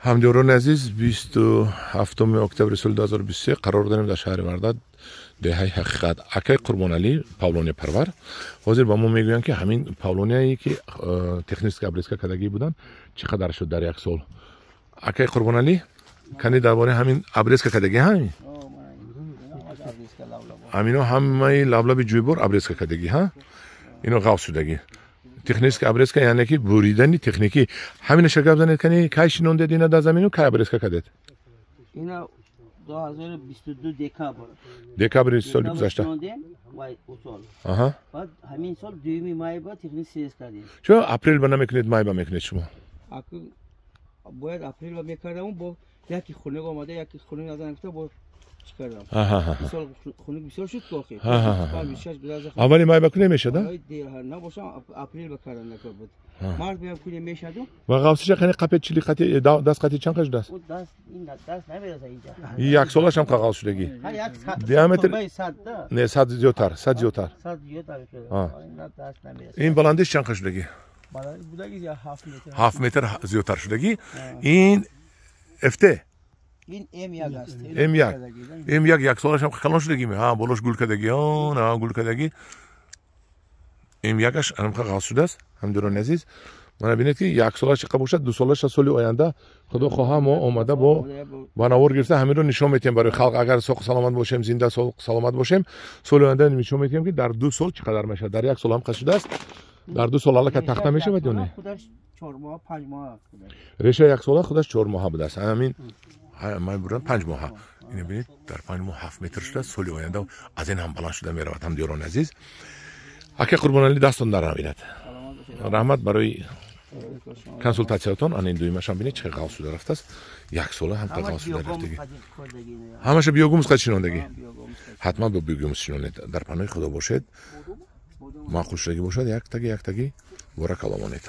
ҳамдиёрони азиз 27 октябри соли 2023 қарор дорем дар шаҳри Варда деҳаи ҳақиқат акай Қурбоналӣ Павлония парвар ҳозир ба мо мегӯянд ки ҳамин Павлонияе ки техническая обрезка кардагӣ буданд чӣ қадар шуд дар як сол. Акай Қурбоналӣ кани дар бораи ҳамин обрезка кардагӣ ҳамин ҳамино ҳамаи лаблаби ҷӯйбор обрезка кардагӣ ҳа ино ғаф шудагӣ техническая обрезка яъне ки буридани техникӣ ҳаминаша гап занед кани кай шинондед ина дар замину кай обрезка кардед ина 2022 декабри соли гузашта аҳа баъд ҳамин сол 2 май ба технический кардем чӯ апрел ба намекунед май ба мекунед шумо бояд апрел ба мекардам бо яки хунук омада яки хунук назар накунда бо чикардам сол хунук бисёр шуд кохи аввали май ба кунем мешада набошам апрел ба кардан накор буд март биям кунем мешаду ва ғавсиша қани қапет чили қати даст қати чанд қаш даст даст намераса инҷа як солашам қағал шудагӣ диаметр не 100 зиёдтар 100 зиёдтар ин баландиш чанд қаш шудагӣ 7 метр зиёдтар шудагӣ ин фт ин М1 аст М1 як солашам калон шудагӣ ҳа болош гул кардагӣ на гул кардагӣ М1аш анамқа ғалз шудааст ҳамдиёрони азиз мана бинед ки як солаш чиқа бошад ду солаша соли оянда худо хоҳа мо омада ба навор гирифта ҳаминро нишон медиҳем барои халқ агар соғ саломат бошем зинда соғ саломат бошем соли оянда нишон медиҳем ки дар 2 сол чӣ қадар мешавад дар як сол ҳам қас шудааст дар 2 сол аллакай тахта мешавад ё не 4 моҳ 5 моҳ реша як сола худаш 4 моҳа будааст ҳамин май бурам 5 моҳа ина бинед дар 5 моҳ 7 метр шудааст соли оянда аз ин ҳам баланд шуда меравад ҳамдиёрони азиз акай Қурбоналӣ дастон дар навинад раҳмат барои консултатсиятон ан ин дуимашам бинед чӣ ғалз шуда рафтааст як сола ҳамта ғалз шуда рафтагӣ ҳамаша биёгумус қад шинондагӣ ҳатман бо биёгумус шинонед дар паноҳи худо бошед маъқул шудагӣ бошад як таги воракаломонед